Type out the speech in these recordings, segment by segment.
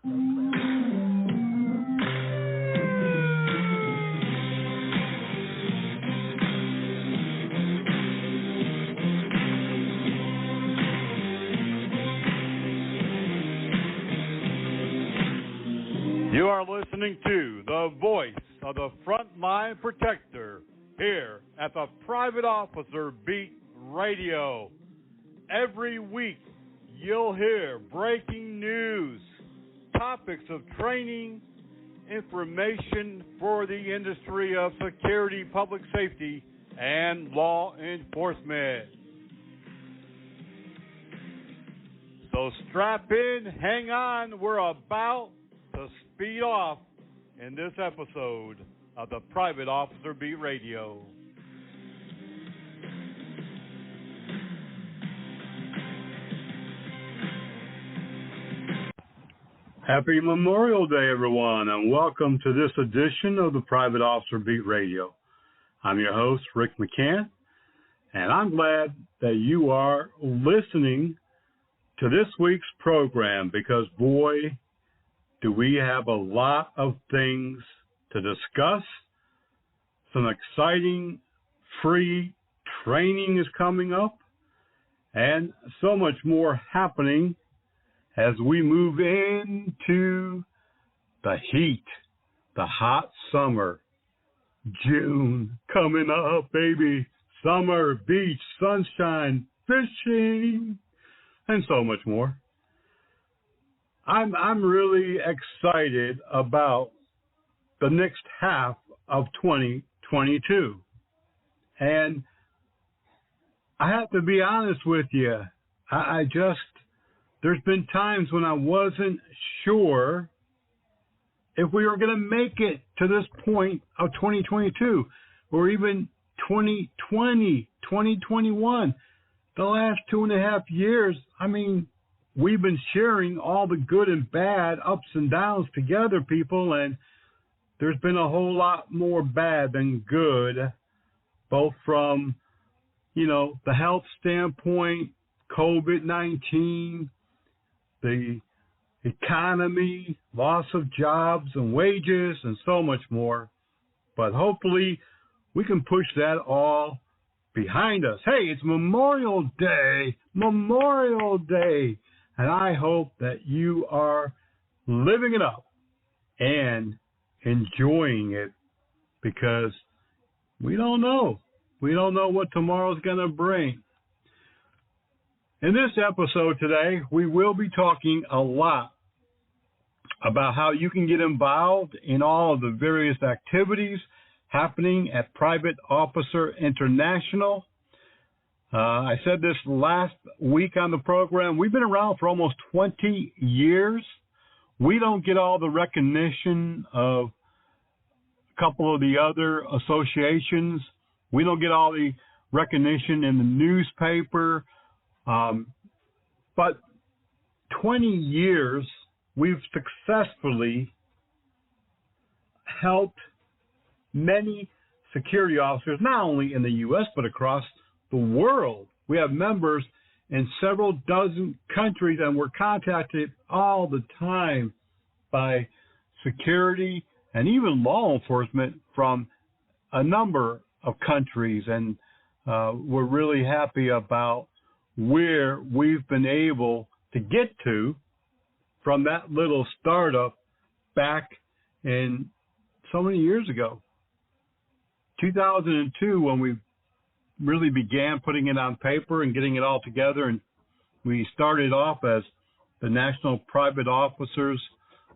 You are listening to the voice of the frontline protector here at the Private Officer Beat Radio. Every week you'll hear breaking news, topics of training, information for the industry of security, public safety, and law enforcement. So strap in, hang on, we're about to speed off in this episode of the Private Officer Beat Radio. Happy Memorial Day, everyone, and welcome to this edition of the Private Officer Beat Radio. I'm your host, Rick McCann, and I'm glad that you are listening to this week's program because, boy, do we have a lot of things to discuss. Some exciting free training is coming up, and so much more happening as we move into the heat, the hot summer. June coming up, baby. Summer, beach, sunshine, fishing, and so much more. I'm really excited about the next half of 2022. And I have to be honest with you. There's been times when I wasn't sure if we were going to make it to this point of 2022 or even 2020, 2021. The last 2.5 years, we've been sharing all the good and bad, ups and downs together, people, and there's been a whole lot more bad than good, both from, the health standpoint, COVID-19, the economy, loss of jobs and wages, and so much more. But hopefully we can push that all behind us. Hey, it's Memorial Day, and I hope that you are living it up and enjoying it because we don't know. We don't know what tomorrow's going to bring. In this episode today, we will be talking a lot about how you can get involved in all of the various activities happening at Private Officer International. I said this last week on the program. We've been around for almost 20 years. We don't get all the recognition of a couple of the other associations. We don't get all the recognition in the newspaper. But 20 years, we've successfully helped many security officers, not only in the U.S., but across the world. We have members in several dozen countries, and we're contacted all the time by security and even law enforcement from a number of countries. And we're really happy about where we've been able to get to from that little startup back in so many years ago. 2002, when we really began putting it on paper and getting it all together, and we started off as the National Private Officers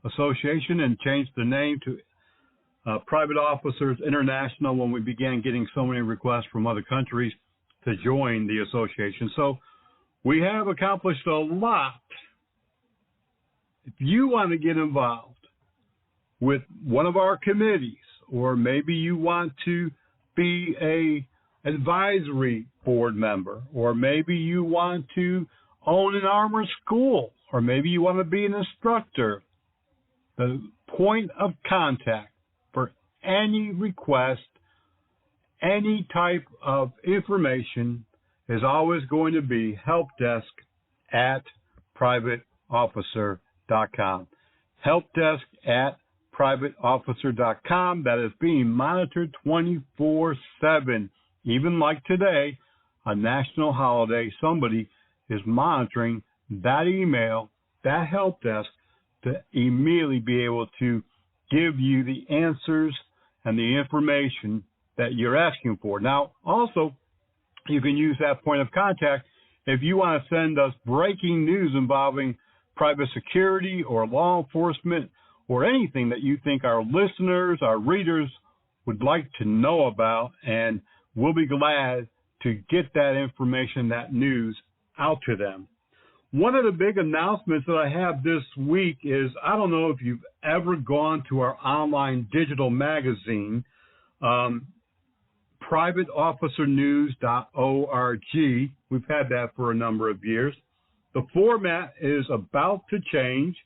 Association and changed the name to Private Officers International when we began getting so many requests from other countries to join the association. So we have accomplished a lot. If you want to get involved with one of our committees, or maybe you want to be a advisory board member, or maybe you want to own an armor school, or maybe you want to be an instructor, the point of contact for any request, any type of information is always going to be helpdesk@privateofficer.com. helpdesk@privateofficer.com. That is being monitored 24/7. Even like today, a national holiday, somebody is monitoring that email, that help desk, to immediately be able to give you the answers and the information that you're asking for. Now, also, you can use that point of contact if you want to send us breaking news involving private security or law enforcement or anything that you think our listeners, our readers would like to know about, and we'll be glad to get that information, that news, out to them. One of the big announcements that I have this week is, I don't know if you've ever gone to our online digital magazine, privateofficernews.org. We've had that for a number of years. The format is about to change.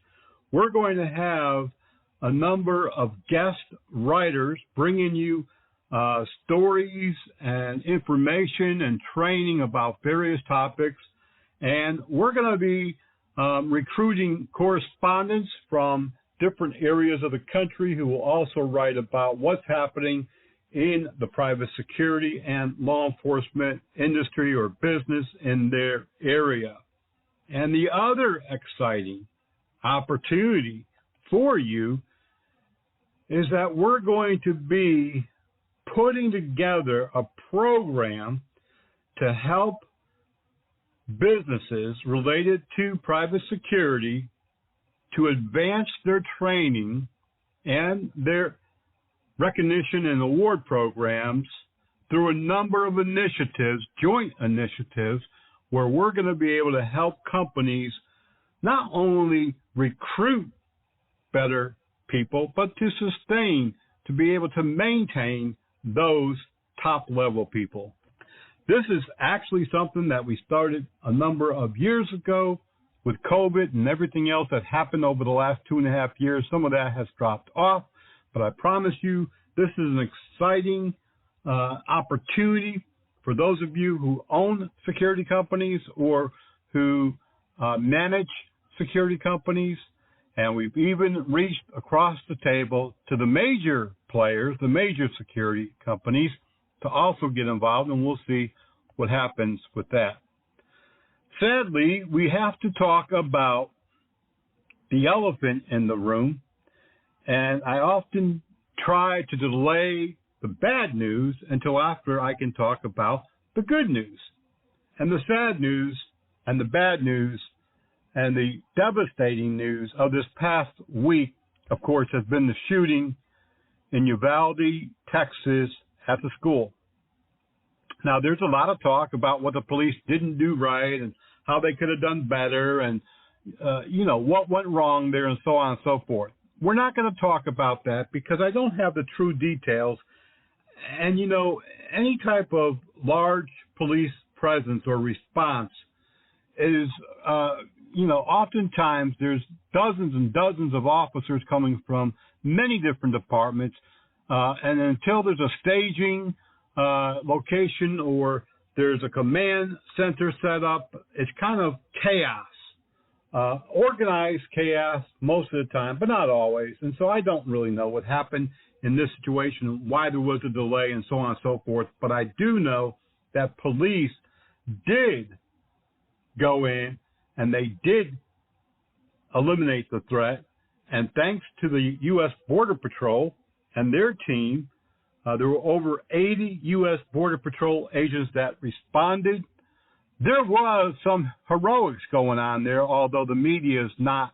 We're going to have a number of guest writers bringing you stories and information and training about various topics. And we're going to be recruiting correspondents from different areas of the country who will also write about what's happening in the private security and law enforcement industry or business in their area. And the other exciting opportunity for you is that we're going to be putting together a program to help businesses related to private security to advance their training and their recognition and award programs through a number of initiatives, joint initiatives, where we're going to be able to help companies not only recruit better people, but to sustain, to be able to maintain those top-level people. This is actually something that we started a number of years ago with COVID and everything else that happened over the last 2.5 years. Some of that has dropped off, but I promise you this is an exciting opportunity for those of you who own security companies or who manage security companies. And we've even reached across the table to the major players, the major security companies, to also get involved, and we'll see what happens with that. Sadly, we have to talk about the elephant in the room, and I often try to delay the bad news until after I can talk about the good news. And the sad news and the bad news and the devastating news of this past week, of course, has been the shooting in Uvalde, Texas, at the school. Now, there's a lot of talk about what the police didn't do right and how they could have done better and, what went wrong there and so on and so forth. We're not going to talk about that because I don't have the true details. And, any type of large police presence or response is, oftentimes there's dozens and dozens of officers coming from many different departments. And until there's a staging location or there's a command center set up, it's kind of chaos. Organized chaos most of the time, but not always. And so I don't really know what happened in this situation, why there was a delay and so on and so forth. But I do know that police did go in and they did eliminate the threat. And thanks to the U.S. Border Patrol and their team, there were over 80 U.S. Border Patrol agents that responded. There was some heroics going on there, although the media is not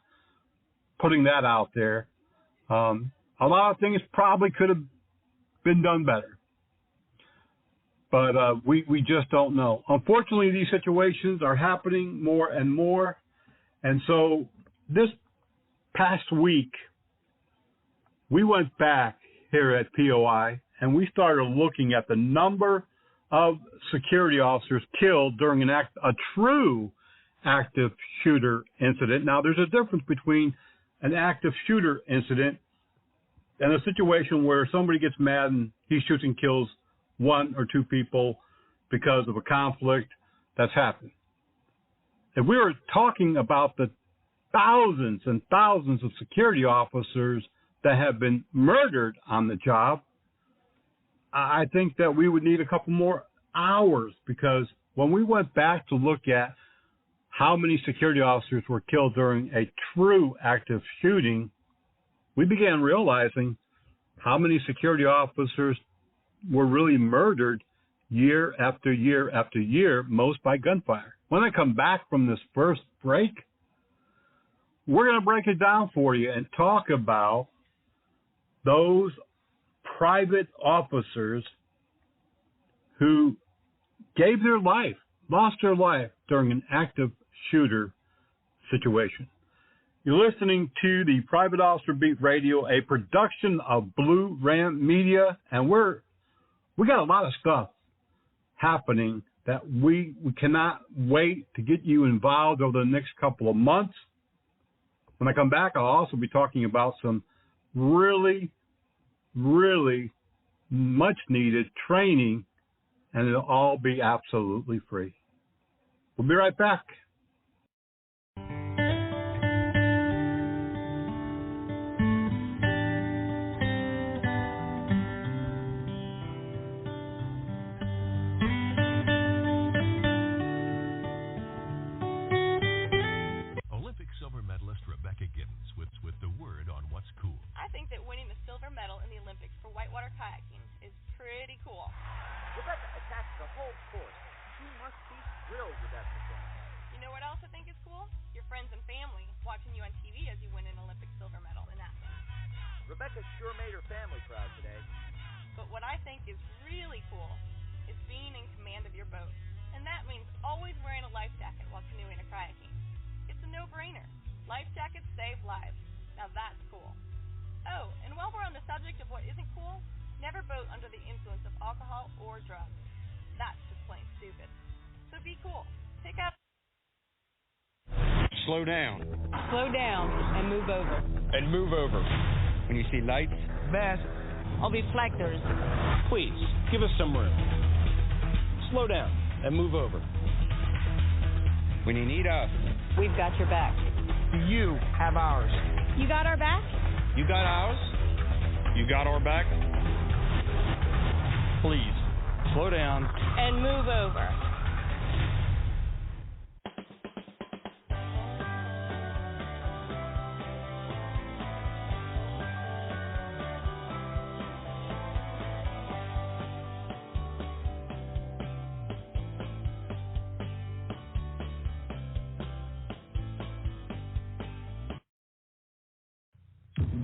putting that out there. A lot of things probably could have been done better, but we just don't know. Unfortunately, these situations are happening more and more, and so this past week, we went back here at POI, and we started looking at the number of security officers killed during a true active shooter incident. Now, there's a difference between an active shooter incident and a situation where somebody gets mad and he shoots and kills 1 or 2 people because of a conflict that's happened. If we were talking about the thousands and thousands of security officers that have been murdered on the job, I think that we would need a couple more hours, because when we went back to look at how many security officers were killed during a true active shooting, we began realizing how many security officers were really murdered year after year after year, most by gunfire. When I come back from this first break, we're going to break it down for you and talk about those private officers who gave their life, lost their life during an active shooter situation. You're listening to the Private Officer Beat Radio, a production of Blue Ram Media, and we got a lot of stuff happening that we cannot wait to get you involved over the next couple of months. When I come back, I'll also be talking about some really, really much needed training, and it'll all be absolutely free. We'll be right back. With the word on what's cool. I think that winning the silver medal in the Olympics for whitewater kayaking is pretty cool. Rebecca attacks the whole course. She must be thrilled with that performance. You know what else I think is cool? Your friends and family watching you on TV as you win an Olympic silver medal in Athens. Rebecca sure made her family proud today. But what I think is really cool is being in command of your boat. And that means always wearing a life jacket while canoeing or kayaking. It's a no-brainer. Life jackets save lives. Now that's cool. Oh, and while we're on the subject of what isn't cool, never boat under the influence of alcohol or drugs. That's just plain stupid. So be cool. Pick up. Slow down. Slow down and move over. And move over. When you see lights, Best. All reflectors. please, give us some room. Slow down and move over. When you need us, We've got your back. you have ours. You got our back? You got ours? You got our back? Please, slow down. And move over.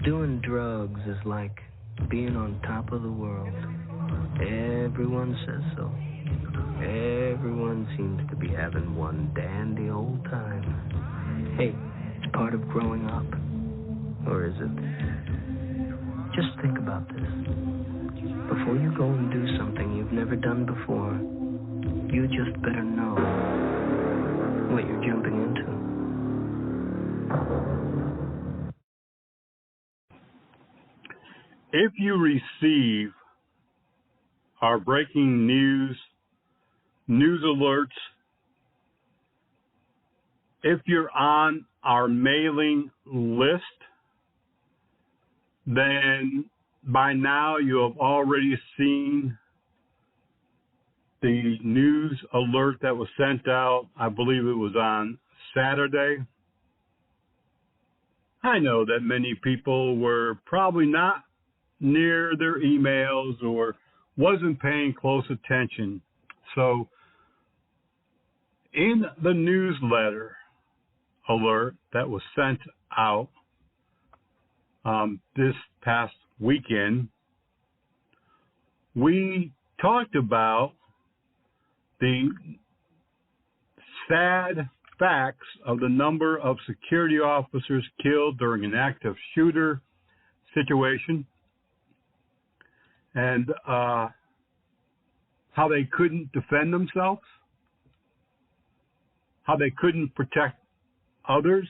Doing drugs is like being on top of the world. Everyone says so. Everyone seems to be having one dandy old time. Hey, it's part of growing up. Or is it? Just think about this. Before you go and do something you've never done before, you just better know what you're jumping into. If you receive our breaking news alerts, if you're on our mailing list, then by now you have already seen the news alert that was sent out. I believe it was on Saturday. I know that many people were probably not near their emails or wasn't paying close attention. So in the newsletter alert that was sent out this past weekend, we talked about the sad facts of the number of security officers killed during an active shooter situation, and how they couldn't defend themselves, how they couldn't protect others.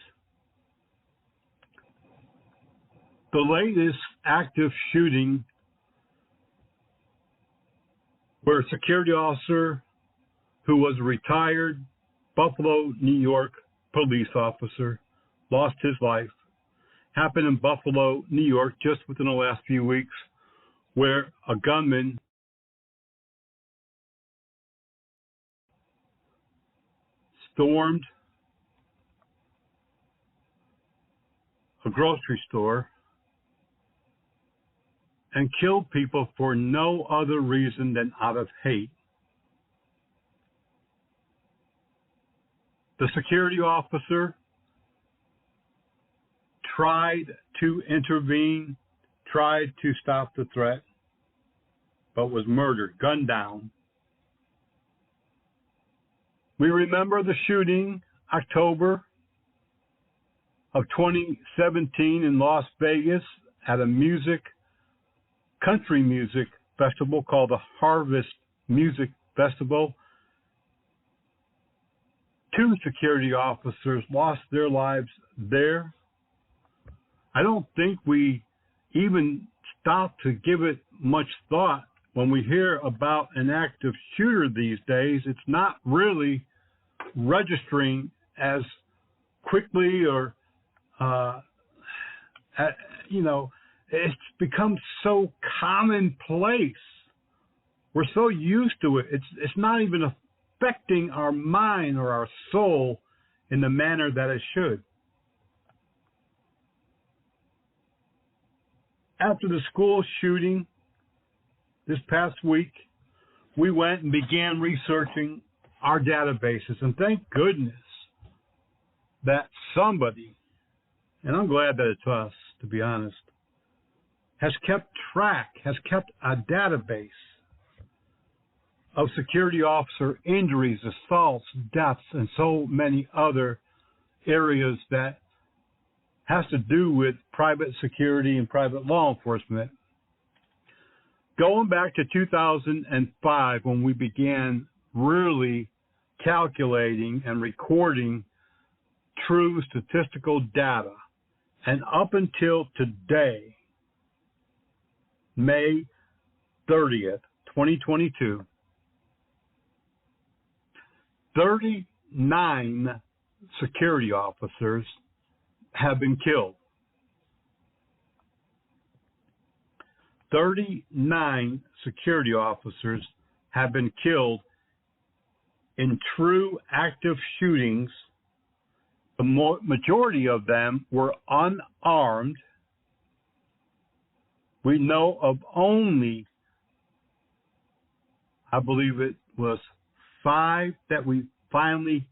The latest active shooting where a security officer who was a retired Buffalo, New York police officer lost his life. Happened in Buffalo, New York, just within the last few weeks, where a gunman stormed a grocery store and killed people for no other reason than out of hate. The security officer tried to intervene, tried to stop the threat, but was murdered, gunned down. We remember the shooting, October of 2017 in Las Vegas at a country music festival called the Harvest Music Festival. 2 security officers lost their lives there. I don't think we even stop to give it much thought when we hear about an active shooter these days. It's not really registering as quickly or, it's become so commonplace. We're so used to it. It's not even affecting our mind or our soul in the manner that it should. After the school shooting this past week, we went and began researching our databases. And thank goodness that somebody, and I'm glad that it's us, to be honest, has kept a database of security officer injuries, assaults, deaths, and so many other areas that has to do with private security and private law enforcement. Going back to 2005, when we began really calculating and recording true statistical data, and up until today, May 30th, 2022, 39 security officers have been killed. 39 security officers have been killed in true active shootings. The majority of them were unarmed. We know of only, I believe it was 5 that we finally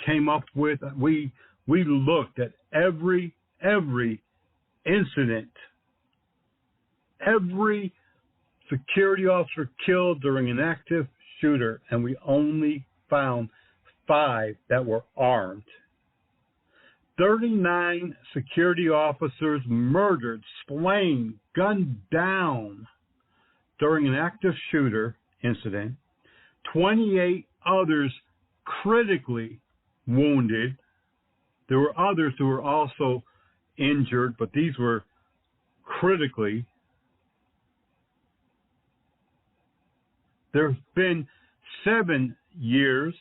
came up with. We looked at every incident, every security officer killed during an active shooter, and we only found 5 that were armed. 39 security officers murdered, slain, gunned down during an active shooter incident. 28 others critically wounded. There were others who were also injured, but these were critically. There's been 7 years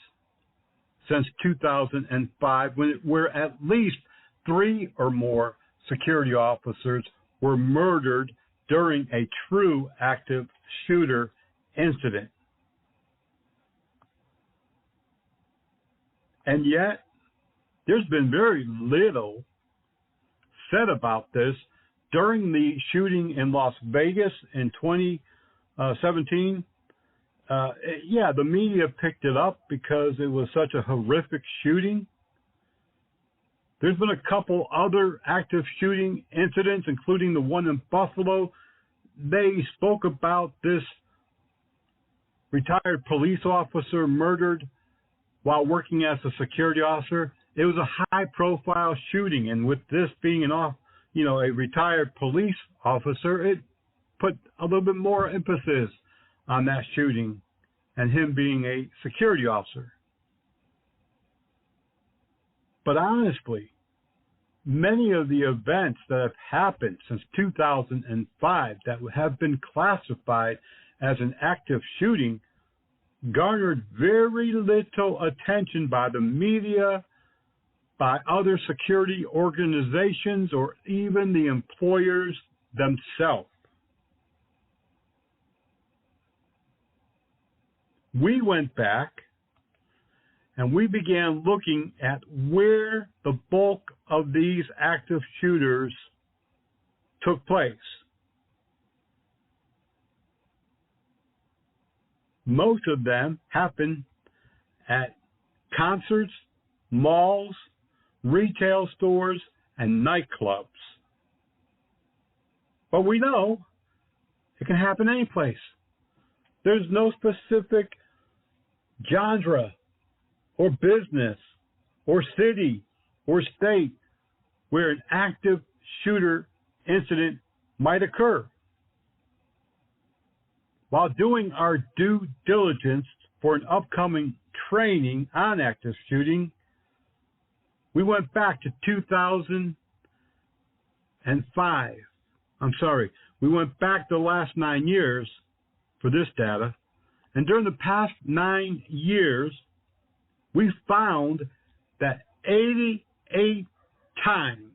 since 2005 where at least 3 or more security officers were murdered during a true active shooter incident. And yet, there's been very little said about this. During the shooting in Las Vegas in 2017, the media picked it up because it was such a horrific shooting. There's been a couple other active shooting incidents, including the one in Buffalo. They spoke about this retired police officer murdered while working as a security officer. It was a high-profile shooting, and with this being a retired police officer, it put a little bit more emphasis on that shooting and him being a security officer. But honestly, many of the events that have happened since 2005 that have been classified as an active shooting garnered very little attention by the media by other security organizations or even the employers themselves. We went back and we began looking at where the bulk of these active shooters took place. Most of them happen at concerts, malls, retail stores, and nightclubs. But we know it can happen any place. There's no specific genre or business or city or state where an active shooter incident might occur. While doing our due diligence for an upcoming training on active shooting, we went back to 2005. We went back the last 9 years for this data. And during the past 9 years, we found that 88 times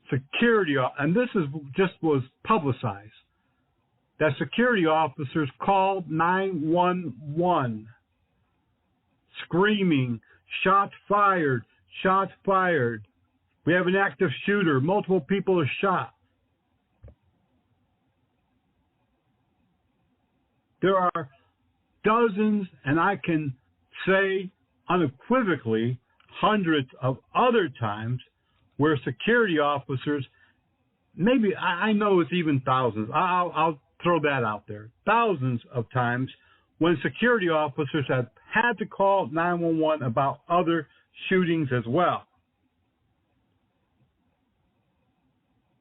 security, and this is just was publicized, that security officers called 911 screaming, shots fired, shots fired. We have an active shooter, multiple people are shot. There are dozens, and I can say unequivocally hundreds of other times where security officers, maybe I know it's even thousands, I'll throw that out there, thousands of times when security officers have had to call 911 about other shootings as well.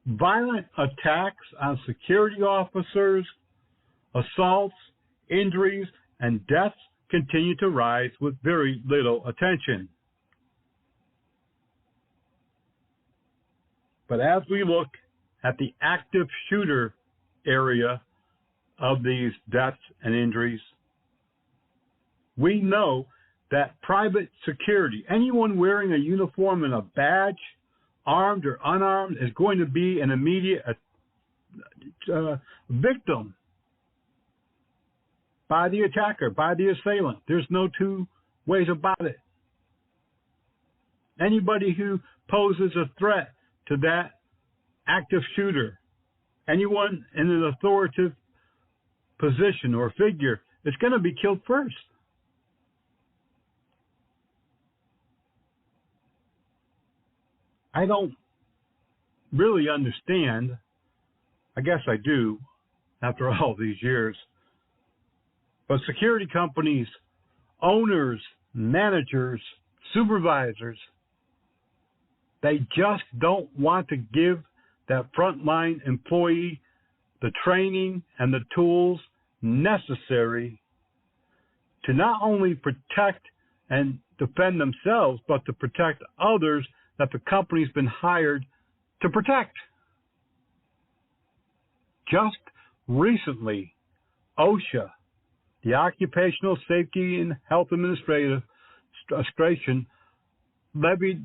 Violent attacks on security officers, assaults, injuries, and deaths continue to rise with very little attention. But as we look at the active shooter area of these deaths and injuries, we know that private security, anyone wearing a uniform and a badge, armed or unarmed, is going to be an immediate victim by the attacker, by the assailant. There's no two ways about it. Anybody who poses a threat to that active shooter, anyone in an authoritative position or figure, is going to be killed first. I don't really understand, I guess I do, after all these years, but security companies, owners, managers, supervisors, they just don't want to give that frontline employee the training and the tools necessary to not only protect and defend themselves, but to protect others that the company's been hired to protect. Just recently, OSHA, the Occupational Safety and Health Administration, levied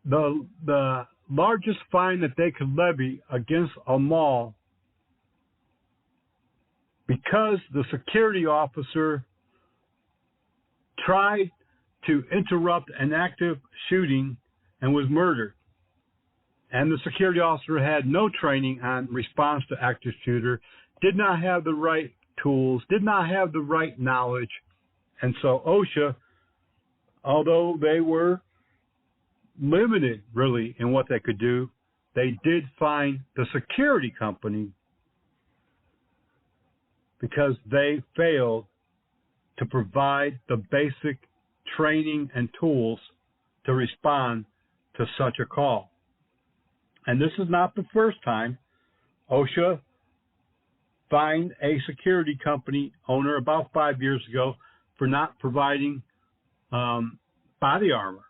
the largest fine that they could levy against a mall because the security officer tried to interrupt an active shooting and was murdered. And the security officer had no training on response to active shooter, did not have the right tools, did not have the right knowledge. And so OSHA, although they were limited really in what they could do, they did fine the security company because they failed to provide the basic training and tools to respond to such a call. And this is not the first time OSHA fined a security company owner about 5 years ago for not providing body armor,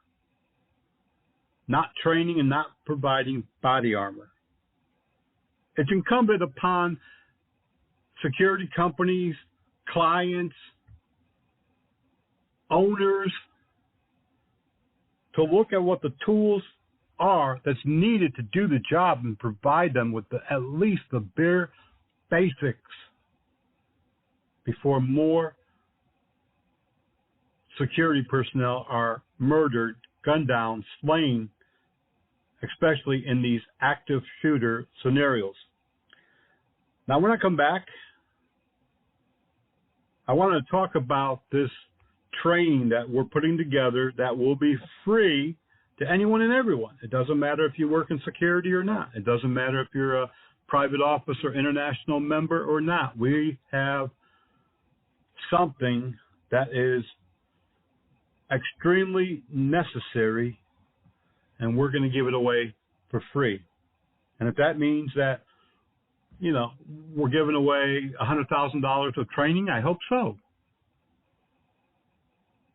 not training and not providing body armor. It's incumbent upon security companies, clients, owners to look at what the tools are that's needed to do the job and provide them with at least the bare basics before more security personnel are murdered, gunned down, slain, especially in these active shooter scenarios. Now, when I come back, I want to talk about this training that we're putting together that will be free to anyone and everyone. It doesn't matter if you work in security or not. It doesn't matter if you're a private officer, international member or not. We have something that is extremely necessary, and we're going to give it away for free. And if that means that, you know, we're giving away $100,000 of training, I hope so.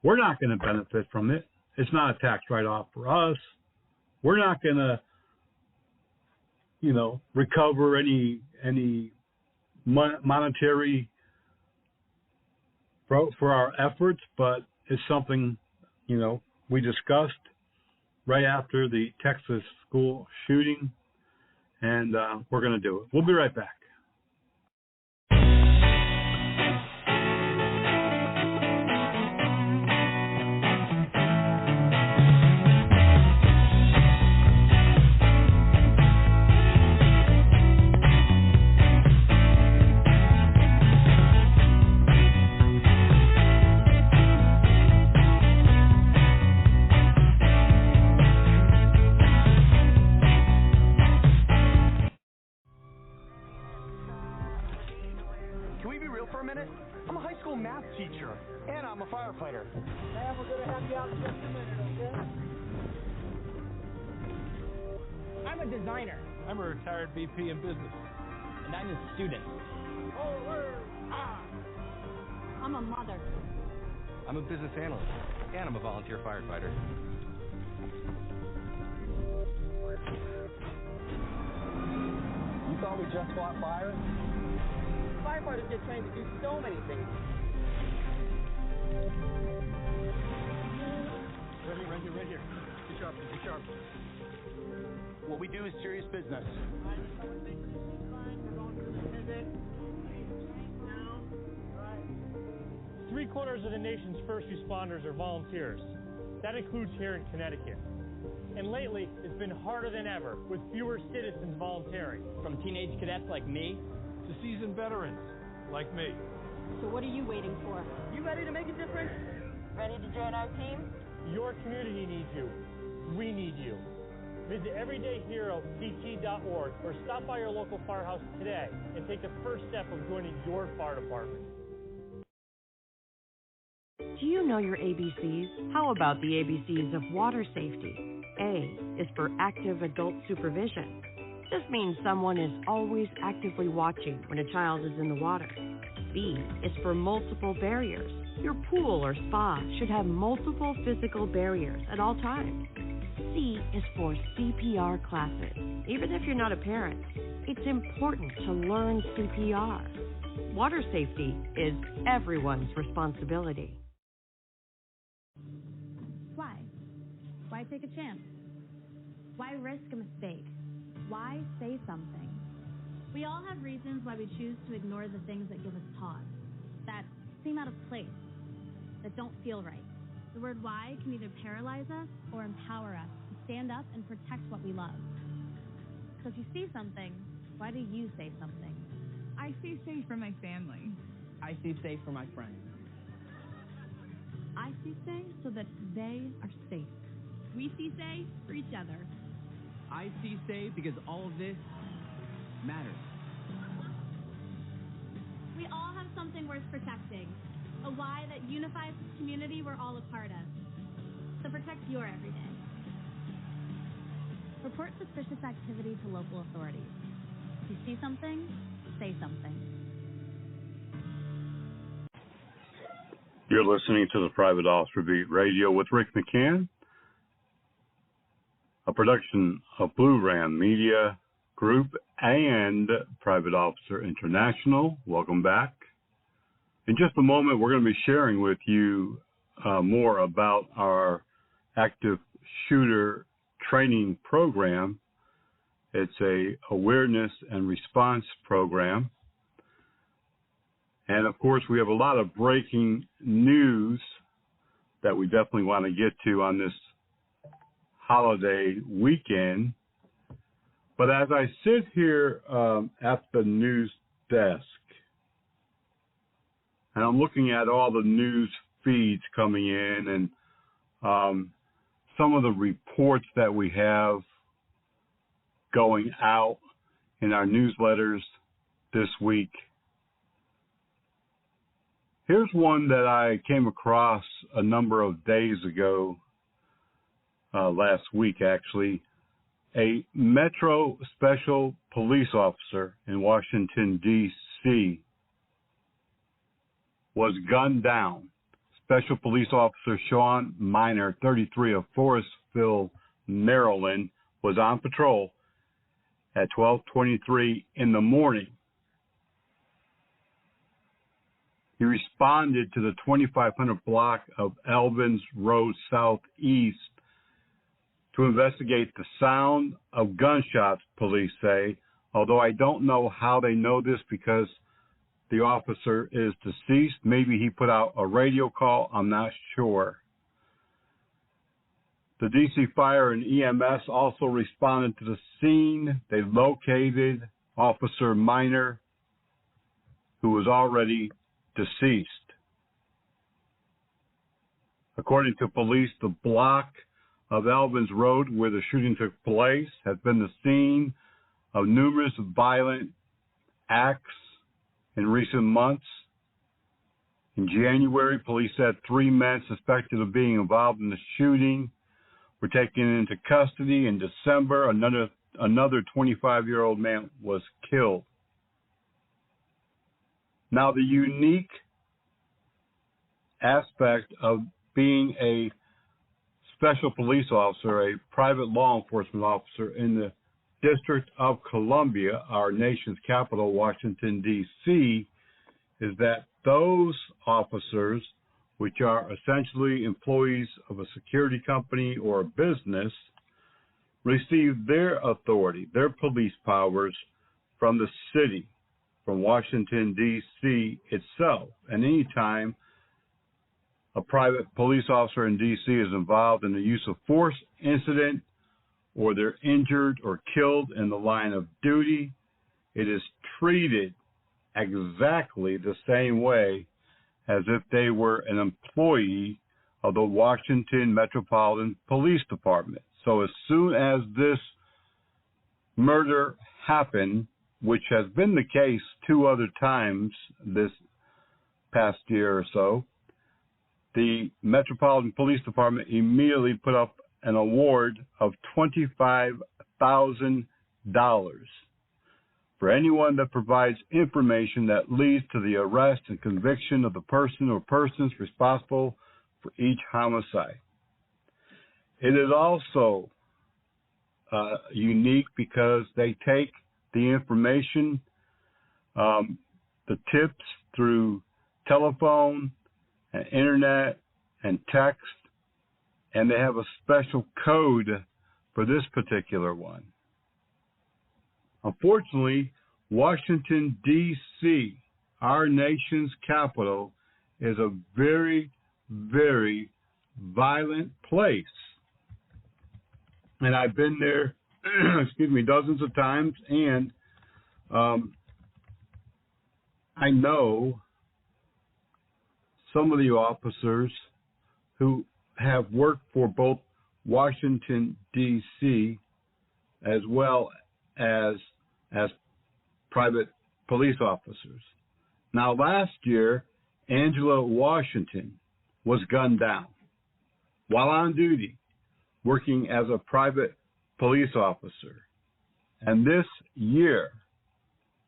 We're not going to benefit from it. It's not a tax write-off for us. We're not going to, you know, recover any monetary for our efforts, but it's something, you know, we discussed right after the Texas school shooting, and we're going to do it. We'll be right back. I'm a high school math teacher, and I'm a firefighter. Man, we're going to have you out in just a minute, okay? I'm a designer. I'm a retired VP in business. And I'm a student. I'm a mother. I'm a business analyst, and I'm a volunteer firefighter. You thought we just fought fires? Firefighters get trained to do so many things. Right here. Be sharp. What we do is serious business. Three-quarters of the nation's first responders are volunteers. That includes here in Connecticut. And lately, it's been harder than ever, with fewer citizens volunteering. From teenage cadets like me to seasoned veterans like me. So what are you waiting for? You ready to make a difference? Ready to join our team? Your community needs you. We need you. Visit everydayheroct.org or stop by your local firehouse today and take the first step of joining your fire department. Do you know your ABCs? How about the ABCs of water safety? A is for active adult supervision. This means someone is always actively watching when a child is in the water. B is for multiple barriers. Your pool or spa should have multiple physical barriers at all times. C is for CPR classes. Even if you're not a parent, it's important to learn CPR. Water safety is everyone's responsibility. Why? Why take a chance? Why risk a mistake? Why say something? We all have reasons why we choose to ignore the things that give us pause, that seem out of place, that don't feel right. The word why can either paralyze us or empower us to stand up and protect what we love. So if you see something, why do you say something? I see safe for my family. I see safe for my friends. I see safe so that they are safe. We see safe for each other. I see safe because all of this matters. We all have something worth protecting, a why that unifies this community we're all a part of. So protect your everyday. Report suspicious activity to local authorities. If you see something, say something. You're listening to the Private Officer Beat Radio with Rick McCann, a production of Blue Ram Media Group and Private Officer International. Welcome back. In just a moment, we're going to be sharing with you more about our active shooter training program. It's a awareness and response program. And of course, we have a lot of breaking news that we definitely want to get to on this holiday weekend. But as I sit here at the news desk, and I'm looking at all the news feeds coming in and some of the reports that we have going out in our newsletters this week. Here's one that I came across a number of days ago, last week actually. A Metro Special Police Officer in Washington, D.C. was gunned down. Special Police Officer Sean Miner, 33, of Forestville, Maryland, was on patrol at 12:23 in the morning. He responded to the 2500 block of Elvins Road Southeast to investigate the sound of gunshots, police say, although I don't know how they know this because the officer is deceased. Maybe he put out a radio call. I'm not sure. The D.C. Fire and EMS also responded to the scene. They located Officer Miner, who was already deceased. According to police, the block of Elvins Road where the shooting took place has been the scene of numerous violent acts in recent months. In January, police said 3 men suspected of being involved in the shooting were taken into custody. In December, another 25-year-old man was killed. Now, the unique aspect of being a special police officer, a private law enforcement officer in the District of Columbia, our nation's capital, Washington, D.C., is that those officers, which are essentially employees of a security company or a business, receive their authority, their police powers from the city, from Washington, D.C. itself. And anytime a private police officer in D.C. is involved in the use of force incident, or they're injured or killed in the line of duty, it is treated exactly the same way as if they were an employee of the Washington Metropolitan Police Department. So as soon as this murder happened, which has been the case 2 other times this past year or so, the Metropolitan Police Department immediately put up an award of $25,000 for anyone that provides information that leads to the arrest and conviction of the person or persons responsible for each homicide. It is also unique because they take the information, the tips through telephone and internet and text, and they have a special code for this particular one. Unfortunately, Washington, D.C., our nation's capital, is a very, very violent place. And I've been there, dozens of times, and I know some of the officers who have worked for both Washington, D.C., as well as private police officers. Now, last year, Angela Washington was gunned down while on duty, working as a private police officer. And this year,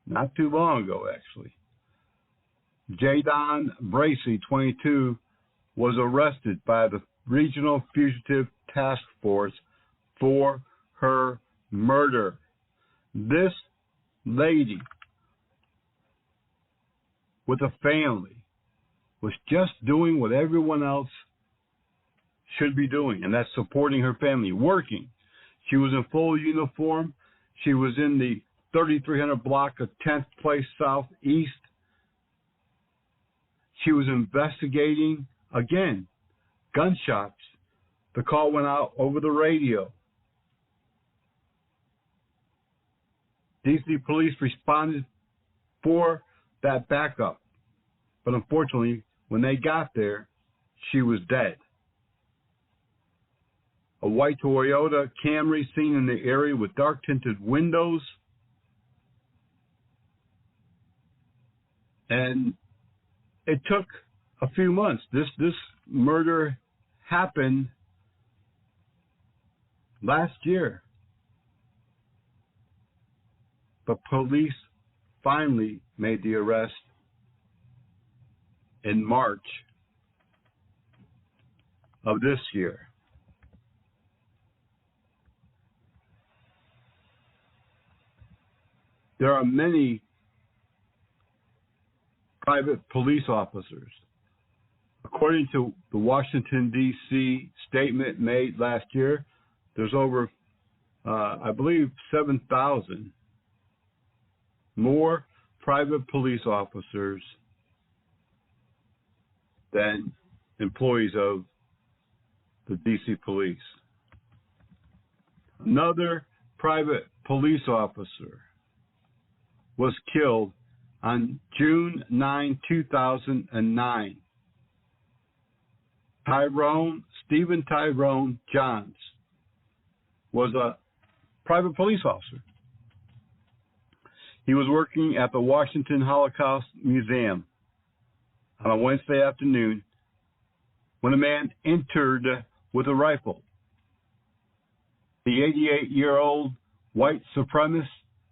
not too long ago actually, Jadon Bracey, 22, was arrested by the Regional Fugitive Task Force for her murder. This lady with a family was just doing what everyone else should be doing, and that's supporting her family, working. She was in full uniform. She was in the 3300 block of 10th Place Southeast. She was investigating, again, gunshots. The call went out over the radio. DC police responded for that backup. But unfortunately, when they got there, she was dead. A white Toyota Camry seen in the area with dark tinted windows. And it took a few months. This murder happened last year. But police finally made the arrest in March of this year. There are many private police officers. According to the Washington, D.C. statement made last year, there's over, I believe, 7,000 more private police officers than employees of the D.C. police. Another private police officer was killed on June 9, 2009. Stephen Tyrone Johns was a private police officer. He was working at the Washington Holocaust Museum on a Wednesday afternoon when a man entered with a rifle. The 88-year-old white supremacist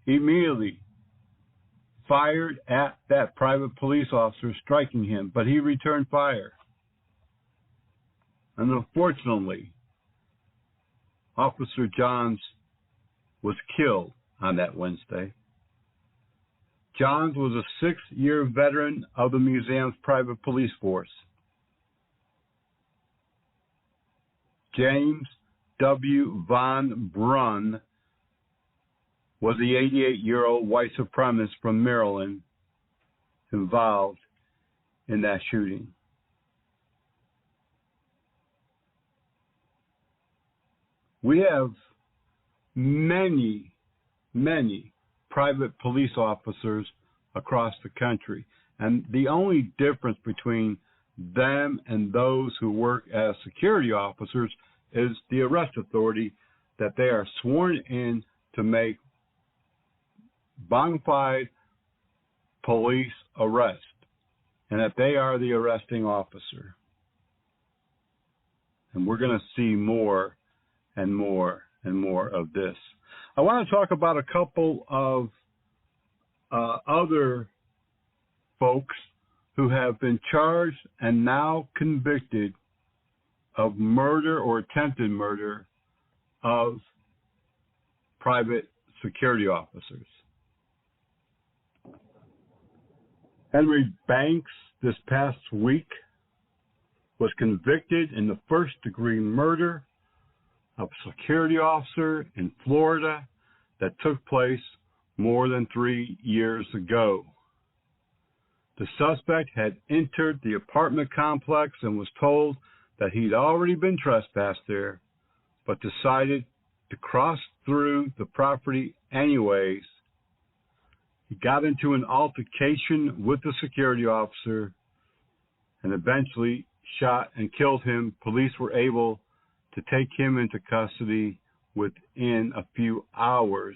immediately fired at that private police officer, striking him, but he returned fire. And unfortunately, Officer Johns was killed on that Wednesday. Johns was a 6-year veteran of the museum's private police force. James W. Von Brunn was the 88-year-old white supremacist from Maryland involved in that shooting. We have many private police officers across the country, and the only difference between them and those who work as security officers is the arrest authority, that they are sworn in to make bona fide police arrest, and that they are the arresting officer. And we're going to see more and more and more of this. I want to talk about a couple of other folks who have been charged and now convicted of murder or attempted murder of private security officers. Henry Banks this past week was convicted in the first-degree murder of a security officer in Florida that took place more than 3 years ago. The suspect had entered the apartment complex and was told that he'd already been trespassed there, but decided to cross through the property anyways. He got into an altercation with the security officer and eventually shot and killed him. Police were able to take him into custody within a few hours.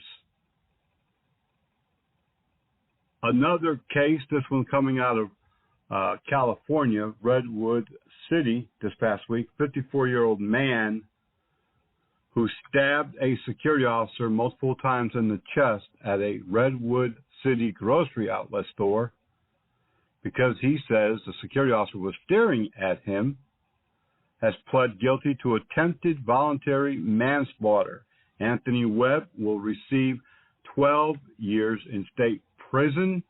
Another case, this one coming out of California, Redwood City, this past week, 54-year-old man who stabbed a security officer multiple times in the chest at a Redwood City grocery outlet store because he says the security officer was staring at him, has pled guilty to attempted voluntary manslaughter. Anthony Webb will receive 12 years in state prison.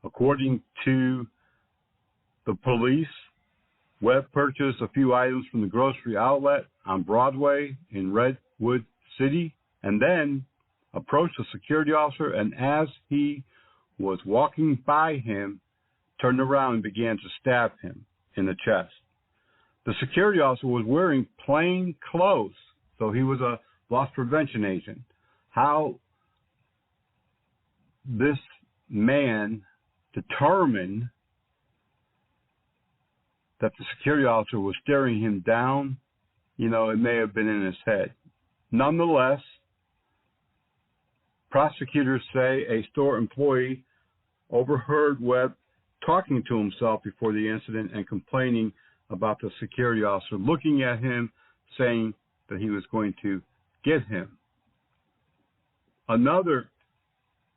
According to the police, Webb purchased a few items from the grocery outlet on Broadway in Redwood City and then approached a security officer, and as he was walking by him, turned around and began to stab him in the chest. The security officer was wearing plain clothes, so he was a loss prevention agent. How this man determined that the security officer was staring him down, it may have been in his head. Nonetheless, prosecutors say a store employee overheard Webb talking to himself before the incident and complaining about the security officer looking at him, saying that he was going to get him. Another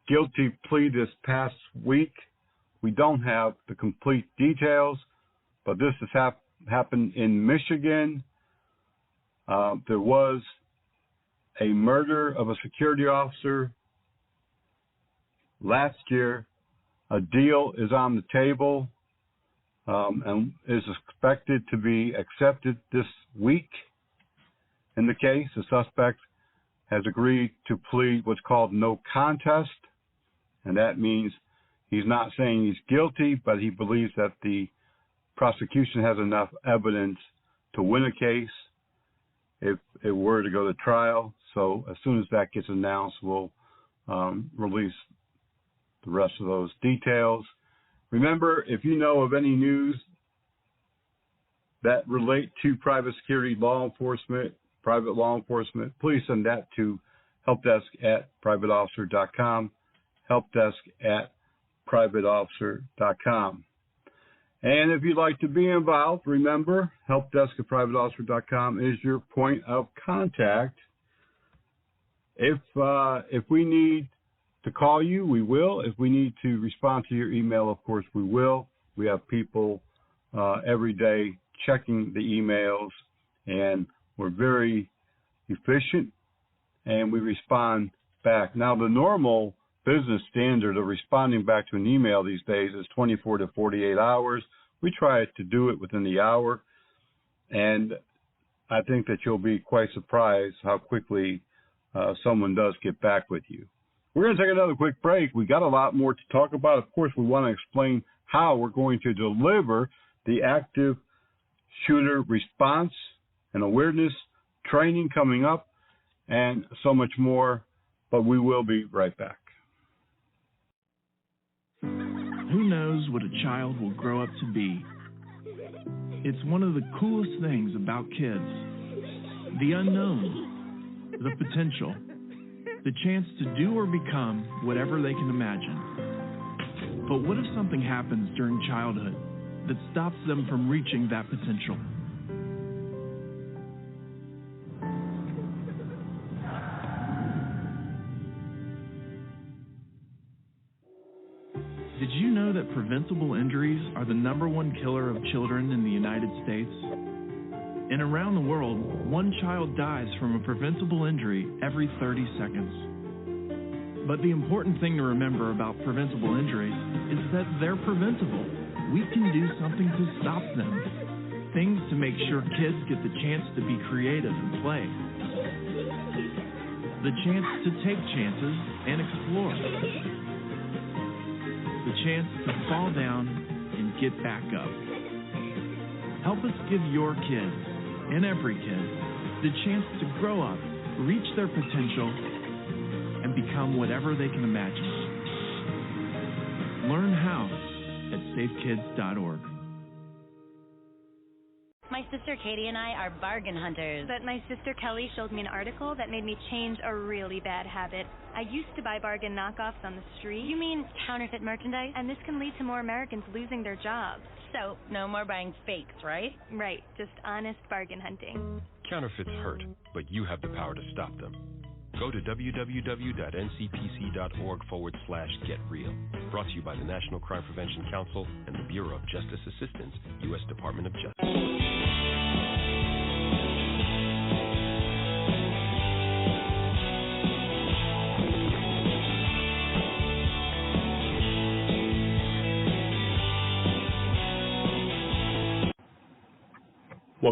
guilty plea this past week. We don't have the complete details, but this has happened in Michigan. There was a murder of a security officer last year. A deal is on the table and is expected to be accepted this week. In the case, the suspect has agreed to plead what's called no contest, and that means he's not saying he's guilty, but he believes that the prosecution has enough evidence to win a case if it were to go to trial. So as soon as that gets announced, we'll release the rest of those details. Remember, if you know of any news that relate to private security private law enforcement, please send that to helpdesk@privateofficer.com, helpdesk@privateofficer.com. And if you'd like to be involved, remember, helpdesk@privateofficer.com is your point of contact. If we need to call you, we will. If we need to respond to your email, of course, we will. We have people every day checking the emails, and we're very efficient, and we respond back. Now, the normal business standard of responding back to an email these days is 24 to 48 hours. We try to do it within the hour, and I think that you'll be quite surprised how quickly someone does get back with you. We're going to take another quick break. We got a lot more to talk about. Of course, we want to explain how we're going to deliver the active shooter response and awareness training coming up, and so much more, but we will be right back. Who knows what a child will grow up to be? It's one of the coolest things about kids. The unknown, the potential, the chance to do or become whatever they can imagine. But what if something happens during childhood that stops them from reaching that potential? Did you know that preventable injuries are the #1 killer of children in the United States? And around the world, 1 child dies from a preventable injury every 30 seconds. But the important thing to remember about preventable injuries is that they're preventable. We can do something to stop them. Things to make sure kids get the chance to be creative and play. The chance to take chances and explore. The chance to fall down and get back up. Help us give your kids, and every kid, the chance to grow up, reach their potential, and become whatever they can imagine. Learn how at safekids.org. My sister Katie and I are bargain hunters. But my sister Kelly showed me an article that made me change a really bad habit. I used to buy bargain knockoffs on the street. You mean counterfeit merchandise? And this can lead to more Americans losing their jobs. So, no more buying fakes, right? Right, just honest bargain hunting. Counterfeits hurt, but you have the power to stop them. Go to www.ncpc.org/getreal. Brought to you by the National Crime Prevention Council and the Bureau of Justice Assistance, U.S. Department of Justice.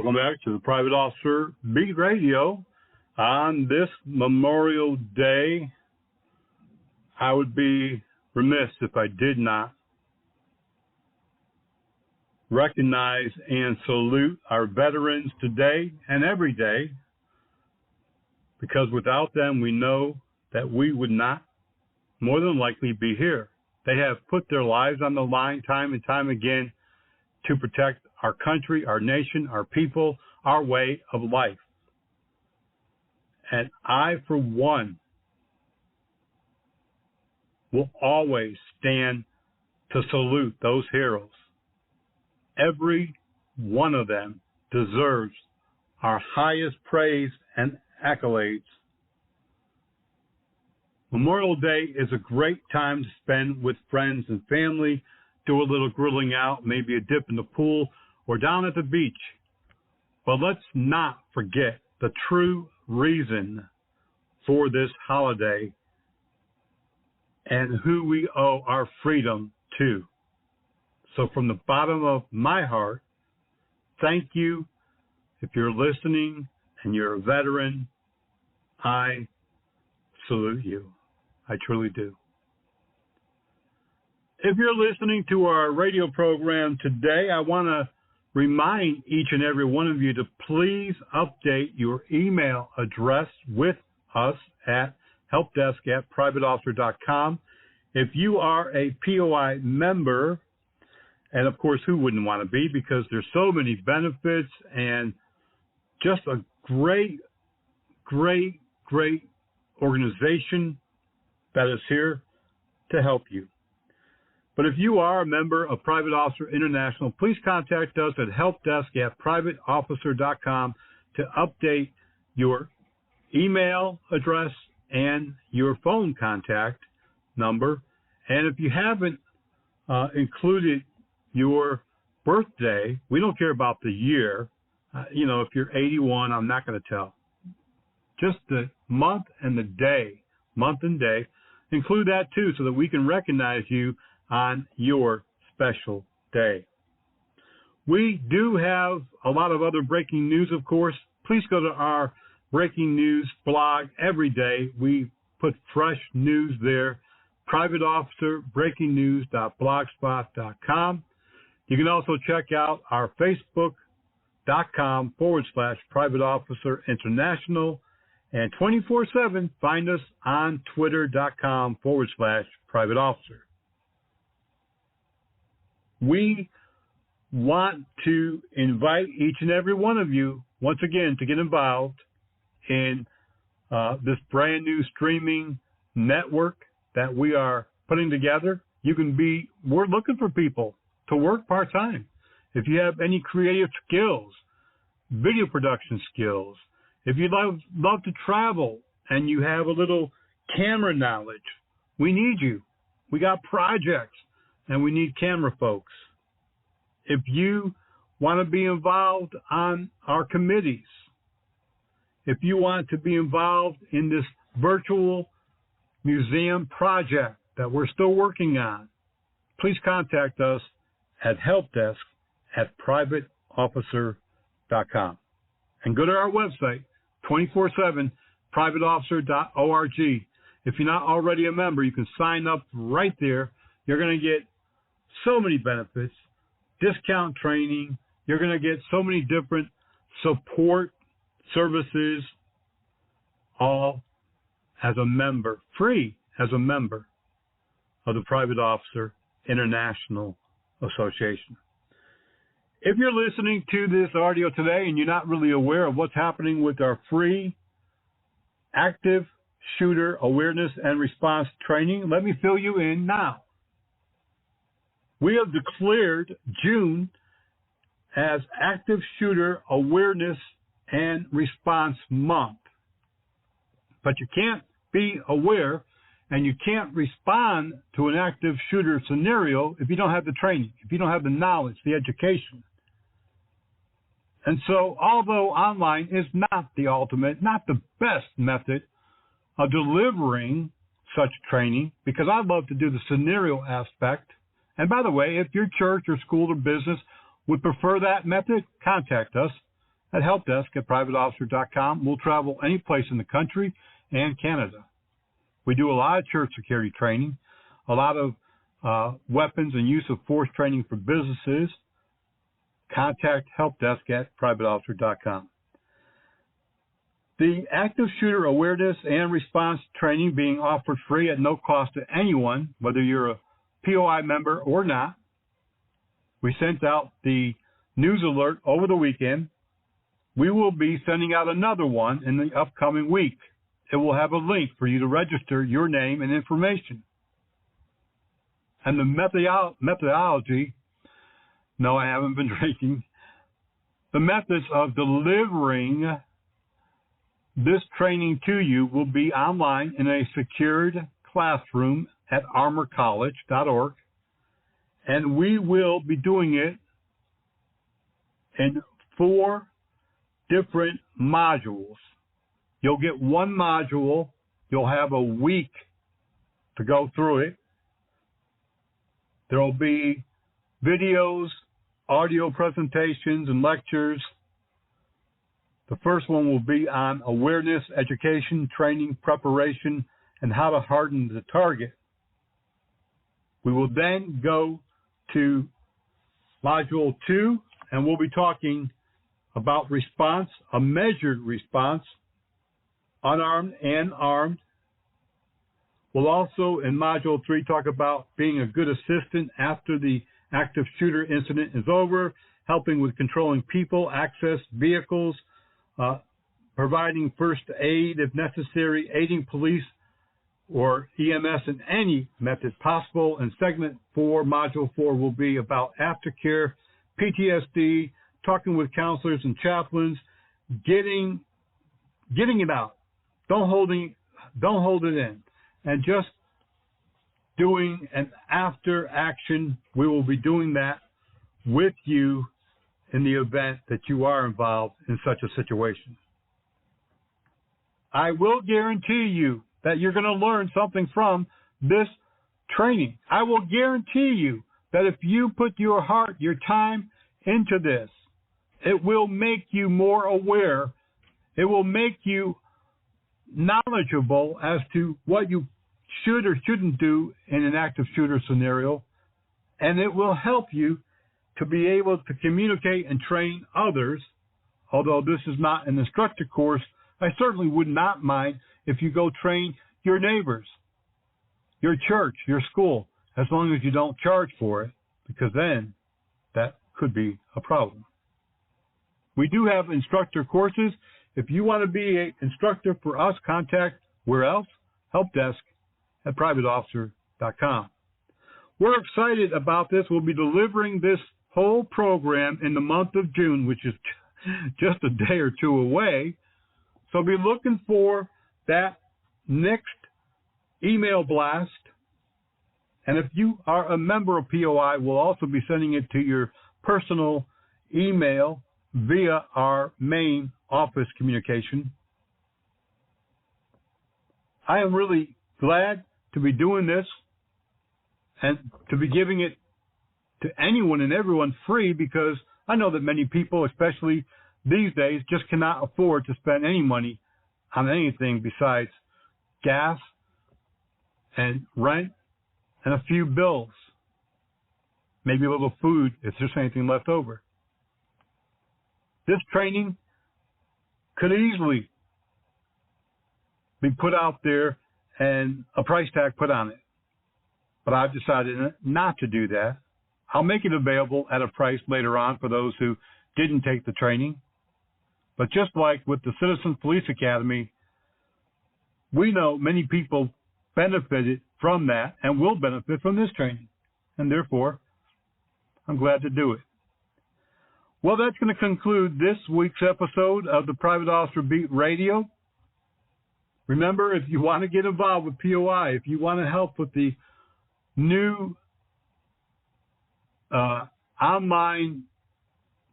Welcome back to the Private Officer Beat Radio. On this Memorial Day, I would be remiss if I did not recognize and salute our veterans today and every day, because without them, we know that we would not more than likely be here. They have put their lives on the line time and time again to protect our country, our nation, our people, our way of life. And I, for one, will always stand to salute those heroes. Every one of them deserves our highest praise and accolades. Memorial Day is a great time to spend with friends and family, do a little grilling out, maybe a dip in the pool or down at the beach. But let's not forget the true reason for this holiday and who we owe our freedom to. So from the bottom of my heart, thank you. If you're listening and you're a veteran, I salute you. I truly do. If you're listening to our radio program today, I want to remind each and every one of you to please update your email address with us at helpdesk@privateofficer.com. If you are a POI member, and of course, who wouldn't want to be, because there's so many benefits and just a great, great, great organization that is here to help you. But if you are a member of Private Officer International, please contact us at helpdesk@privateofficer.com to update your email address and your phone contact number. And if you haven't included your birthday, we don't care about the year. If you're 81, I'm not going to tell. Just the month and the day, month and day. Include that too, so that we can recognize you on your special day. We do have a lot of other breaking news, of course. Please go to our breaking news blog every day. We put fresh news there. Private Officer Breaking News.blogspot.com. You can also check out our Facebook.com/Private Officer International. And 24/7, find us on Twitter.com/Private Officer. We want to invite each and every one of you, once again, to get involved in this brand new streaming network that we are putting together. We're looking for people to work part-time. If you have any creative skills, video production skills, if you love to travel and you have a little camera knowledge, we need you. We got projects and we need camera folks. If you want to be involved on our committees, if you want to be involved in this virtual museum project that we're still working on, please contact us at helpdesk@privateofficer.com. And go to our website, 24/7, privateofficer.org. If you're not already a member, you can sign up right there. You're going to get so many benefits, discount training. You're going to get so many different support services, all as a member, free as a member of the Private Officer International Association. If you're listening to this audio today and you're not really aware of what's happening with our free active shooter awareness and response training, let me fill you in now. We have declared June as Active Shooter Awareness and Response Month. But you can't be aware and you can't respond to an active shooter scenario if you don't have the training, if you don't have the knowledge, the education. And so, although online is not the ultimate, not the best method of delivering such training, because I love to do the scenario aspect. And by the way, if your church or school or business would prefer that method, contact us at helpdesk@privateofficer.com. We'll travel any place in the country and Canada. We do a lot of church security training, a lot of weapons and use of force training for businesses. Contact helpdesk@privateofficer.com. The active shooter awareness and response training being offered free at no cost to anyone, whether you're a POI member or not. We sent out the news alert over the weekend. We will be sending out another one in the upcoming week. It will have a link for you to register your name and information. And the methodology, no, I haven't been drinking. The methods of delivering this training to you will be online in a secured classroom at armorcollege.org. And we will be doing it in 4 different modules. You'll get one module. You'll have a week to go through it. There will be videos, audio presentations, and lectures. The first one will be on awareness, education, training, preparation, and how to harden the target. We will then go to Module 2, and we'll be talking about response, a measured response, unarmed and armed. We'll also, in Module 3, talk about being a good assistant after the active shooter incident is over, helping with controlling people, access, vehicles, providing first aid if necessary, aiding police or EMS in any method possible. And Segment 4, Module 4, will be about aftercare, PTSD, talking with counselors and chaplains, getting it out. Don't hold it in. And just doing an after action. We will be doing that with you in the event that you are involved in such a situation. I will guarantee you that you're going to learn something from this training. I will guarantee you that if you put your heart, your time into this, it will make you more aware. It will make you knowledgeable as to what you should or shouldn't do in an active shooter scenario, and it will help you to be able to communicate and train others. Although this is not an instructor course, I certainly would not mind if you go train your neighbors, your church, your school, as long as you don't charge for it, because then that could be a problem. We do have instructor courses. If you want to be an instructor for us, contact where else? helpdesk@privateofficer.com. We're excited about this. We'll be delivering this whole program in the month of June, which is just a day or two away. So be looking for that next email blast. And if you are a member of POI, we'll also be sending it to your personal email via our main office communication. I am really glad to be doing this and to be giving it to anyone and everyone free, because I know that many people, especially these days, just cannot afford to spend any money on anything besides gas and rent and a few bills, maybe a little food if there's anything left over. This training could easily be put out there and a price tag put on it. But I've decided not to do that. I'll make it available at a price later on for those who didn't take the training. But just like with the Citizens Police Academy, we know many people benefited from that and will benefit from this training. And therefore, I'm glad to do it. Well, that's going to conclude this week's episode of the Private Officer Beat Radio. Remember, if you want to get involved with POI, if you want to help with the new online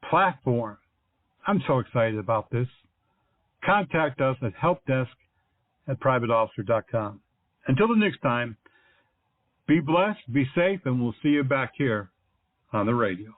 platform, I'm so excited about this. Contact us at helpdesk@privateofficer.com. Until the next time, be blessed, be safe, and we'll see you back here on the radio.